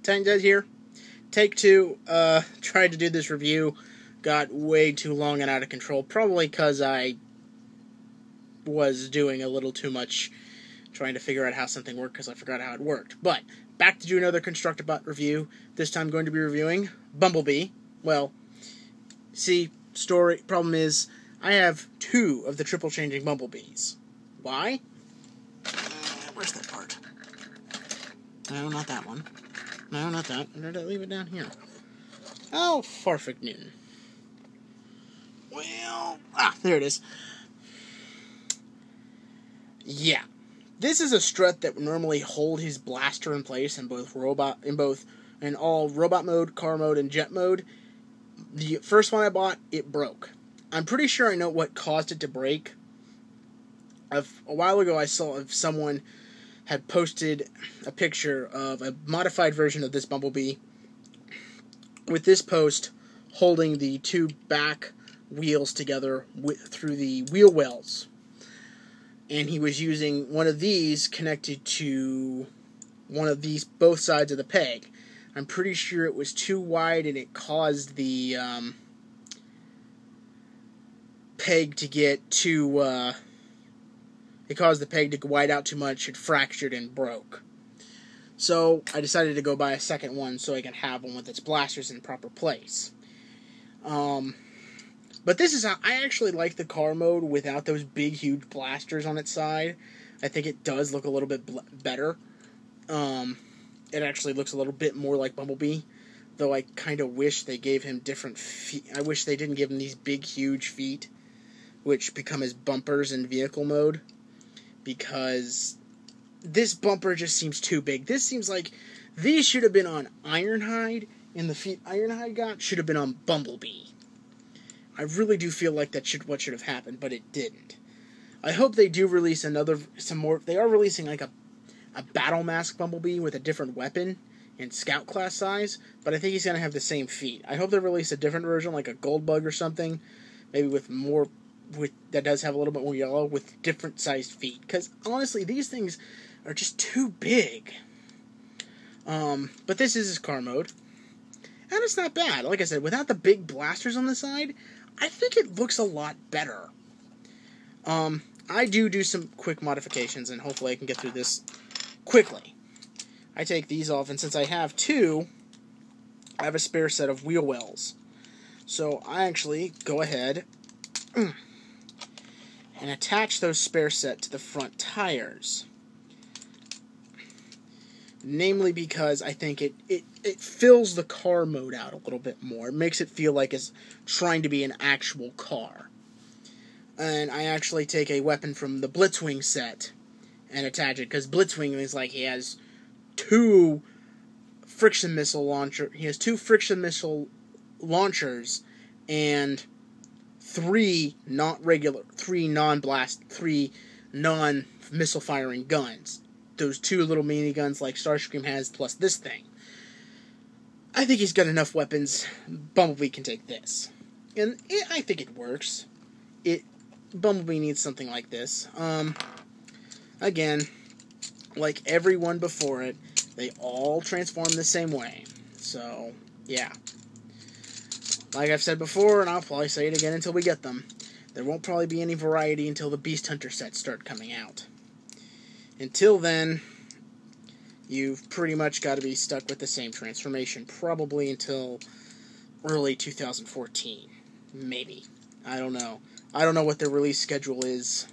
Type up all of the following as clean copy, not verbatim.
Titan Dead here. Take two. Tried to do this review. Got way too long and out of control. Probably because I was doing a little too much trying to figure out how something worked because I forgot how it worked. But, back to do another Constructibot review. This time going to be reviewing Bumblebee. Well, problem is, I have two of the triple changing Bumblebees. Why? Where's that part? No, not that one. No, not that. Or did I leave it down here? Oh, Farfig Newton. Well, there it is. Yeah. This is a strut that would normally hold his blaster in place in all robot mode, car mode, and jet mode. The first one I bought, it broke. I'm pretty sure I know what caused it to break. A while ago, I saw if someone had posted a picture of a modified version of this Bumblebee with this post holding the two back wheels together through the wheel wells. And he was using one of these connected to one of these, both sides of the peg. I'm pretty sure it was too wide and it caused the peg to get too, it caused the peg to wide out too much, it fractured and broke. So I decided to go buy a second one so I can have one with its blasters in proper place. But this is how I actually like the car mode without those big, huge blasters on its side. I think it does look a little bit better. It actually looks a little bit more like Bumblebee, though I kind of wish they gave him different feet. I wish they didn't give him these big, huge feet, which become his bumpers in vehicle mode, because this bumper just seems too big. This seems like these should have been on Ironhide, and the feet Ironhide got should have been on Bumblebee. I really do feel like what should have happened, but it didn't. I hope they do release some more. They are releasing like a battle mask Bumblebee with a different weapon in scout class size, but I think he's going to have the same feet. I hope they release a different version, like a gold bug or something, maybe that does have a little bit more yellow, with different sized feet, because honestly, these things are just too big. But this is his car mode, and it's not bad. Like I said, without the big blasters on the side, I think it looks a lot better. I do some quick modifications, and hopefully I can get through this quickly. I take these off, and since I have two, I have a spare set of wheel wells. So I actually go ahead and attach those spare set to the front tires. Namely because I think it fills the car mode out a little bit more. It makes it feel like it's trying to be an actual car. And I actually take a weapon from the Blitzwing set and attach it, because Blitzwing is like, he has two friction missile launchers and three non-missile firing guns. Those two little miniguns like Starscream has, plus this thing. I think he's got enough weapons. Bumblebee can take this. And I think it works. Bumblebee needs something like this. Again, like everyone before it, they all transform the same way. So, yeah. Like I've said before, and I'll probably say it again until we get them, there won't probably be any variety until the Beast Hunter sets start coming out. Until then, you've pretty much got to be stuck with the same transformation, probably until early 2014. Maybe. I don't know. I don't know what the release schedule is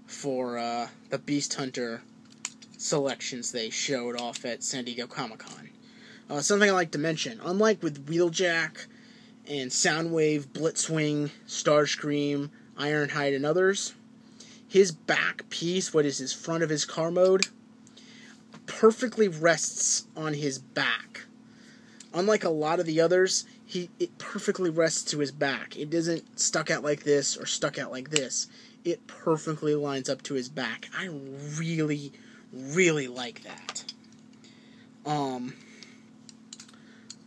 for the Beast Hunter selections they showed off at San Diego Comic-Con. Something I like to mention, unlike with Wheeljack and Soundwave, Blitzwing, Starscream, Ironhide, and others, his back piece, what is his front of his car mode, perfectly rests on his back. Unlike a lot of the others, it perfectly rests to his back. It isn't stuck out like this or stuck out like this. It perfectly lines up to his back. I really, really like that.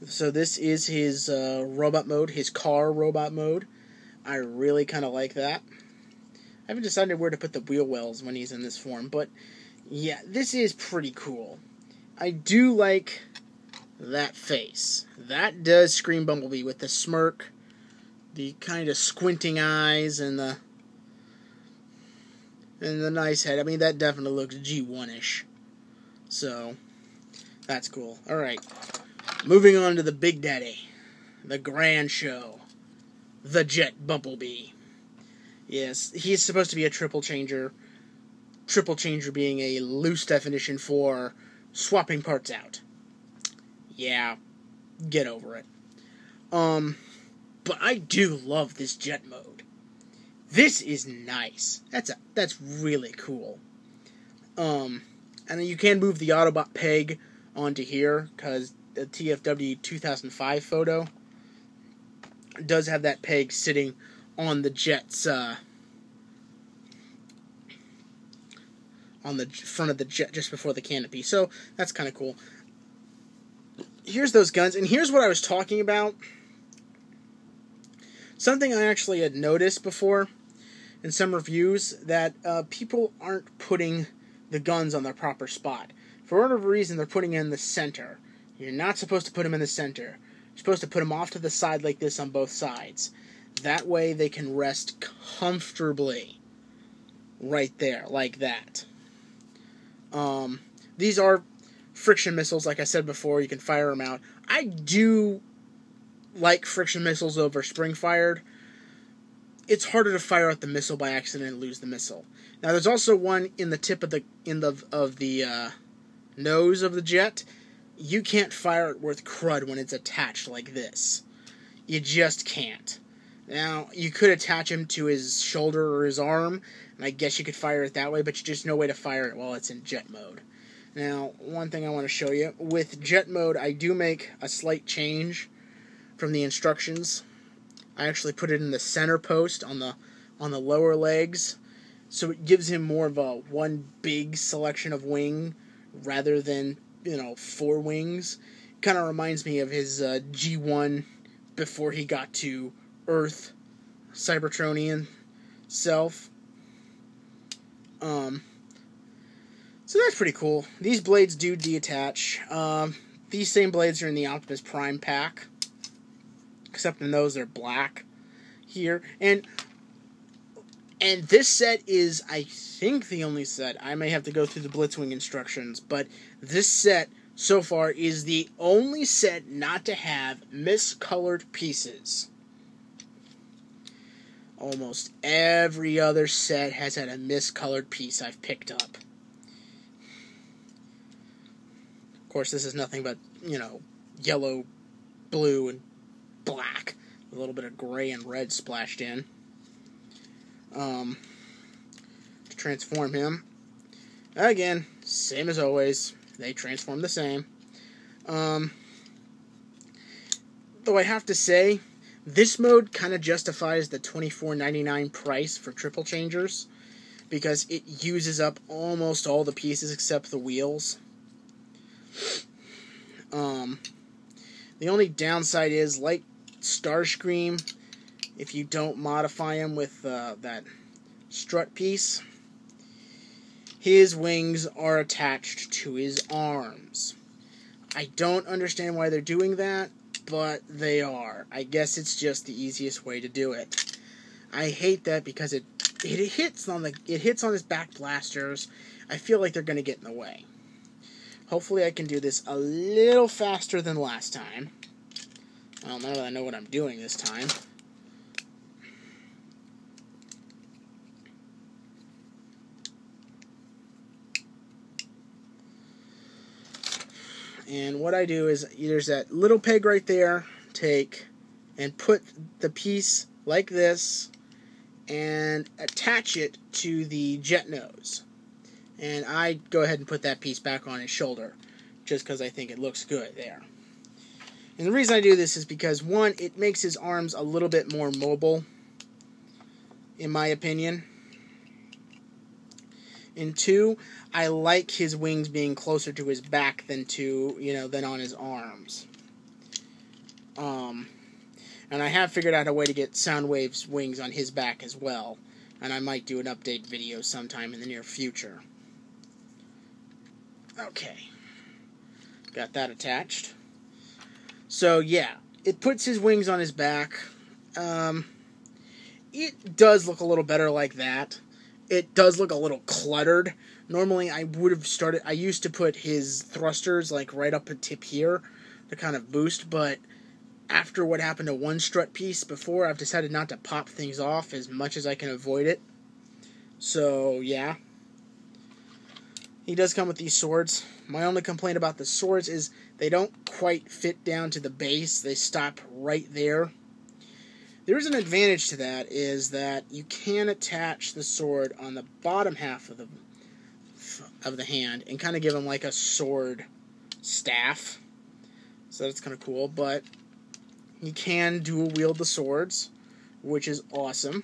So this is his robot mode, his car robot mode. I really kind of like that. I haven't decided where to put the wheel wells when he's in this form, but yeah, this is pretty cool. I do like that face. That does scream Bumblebee with the smirk, the kind of squinting eyes, and the nice head. I mean, that definitely looks G1-ish. So, that's cool. Alright, moving on to the Big Daddy. The grand show. The Jet Bumblebee. Yes, he's supposed to be a triple changer. Triple changer being a loose definition for swapping parts out. Yeah, get over it. But I do love this jet mode. This is nice. That's really cool. And you can move the Autobot peg onto here, because the TFW 2005 photo does have that peg sitting on the jet's, on the front of the jet just before the canopy. So, that's kind of cool. Here's those guns, and here's what I was talking about. Something I actually had noticed before in some reviews, that people aren't putting the guns on their proper spot. For whatever reason, they're putting it in the center. You're not supposed to put them in the center. You're supposed to put them off to the side like this on both sides. That way they can rest comfortably right there, like that. These are friction missiles, like I said before. You can fire them out. I do like friction missiles over spring-fired. It's harder to fire out the missile by accident and lose the missile. Now, there's also one in the tip of the nose of the jet. You can't fire it worth crud when it's attached like this. You just can't. Now, you could attach him to his shoulder or his arm, and I guess you could fire it that way, but you just no way to fire it while it's in jet mode. Now, one thing I want to show you. With jet mode, I do make a slight change from the instructions. I actually put it in the center post on the lower legs, so it gives him more of a one big selection of wing rather than, 4 wings. Kind of reminds me of his G1 before he got to Earth, Cybertronian self. So that's pretty cool. These blades do detach. These same blades are in the Optimus Prime pack, except in those they're black here. And this set is, I think, the only set. I may have to go through the Blitzwing instructions, but this set so far is the only set not to have miscolored pieces. Almost every other set has had a miscolored piece I've picked up. Of course, this is nothing but, yellow, blue, and black. A little bit of gray and red splashed in. To transform him. Again, same as always. They transform the same. Though I have to say, this mode kind of justifies the $24.99 price for triple changers, because it uses up almost all the pieces except the wheels. The only downside is, like Starscream, if you don't modify him with that strut piece, his wings are attached to his arms. I don't understand why they're doing that, but they are. I guess it's just the easiest way to do it. I hate that because it hits on his back blasters. I feel like they're going to get in the way. Hopefully I can do this a little faster than last time. Well, now that I know what I'm doing this time. And what I do is, there's that little peg right there, take and put the piece like this and attach it to the jet nose. And I go ahead and put that piece back on his shoulder, just because I think it looks good there. And the reason I do this is because, one, it makes his arms a little bit more mobile, in my opinion. And two, I like his wings being closer to his back than on his arms. And I have figured out a way to get Soundwave's wings on his back as well. And I might do an update video sometime in the near future. Okay. Got that attached. So yeah, it puts his wings on his back. It does look a little better like that. It does look a little cluttered. Normally I used to put his thrusters like right up a tip here to kind of boost, but after what happened to one strut piece before, I've decided not to pop things off as much as I can avoid it. So yeah. He does come with these swords. My only complaint about the swords is they don't quite fit down to the base. They stop right there. There is an advantage to that, is that you can attach the sword on the bottom half of the hand and kind of give him like a sword staff. So that's kind of cool, but he can dual wield the swords, which is awesome.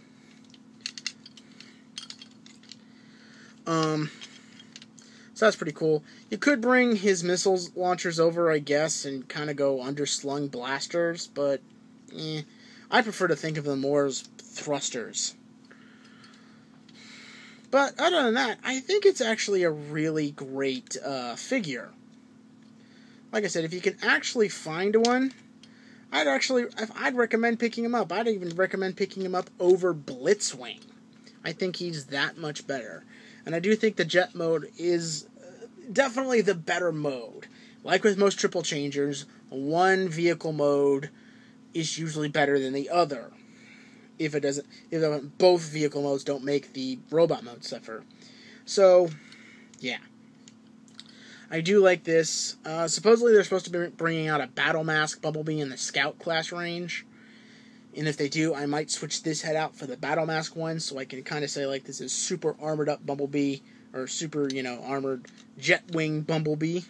So that's pretty cool. You could bring his missiles launchers over, I guess, and kind of go underslung blasters, but I prefer to think of them more as thrusters. But other than that, I think it's actually a really great figure. Like I said, if you can actually find one, I'd recommend picking him up. I'd even recommend picking him up over Blitzwing. I think he's that much better. And I do think the jet mode is definitely the better mode. Like with most triple changers, one vehicle mode is usually better than the other. If both vehicle modes don't make the robot mode suffer. So, yeah. I do like this. Supposedly they're supposed to be bringing out a Battle Mask Bumblebee in the Scout class range. And if they do, I might switch this head out for the Battle Mask one, so I can kind of say, like, this is super armored up Bumblebee, or super, armored jet wing Bumblebee.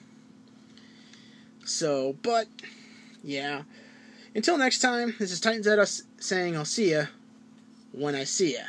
So, but, yeah. Until next time, this is Titan Zeta saying I'll see ya when I see ya.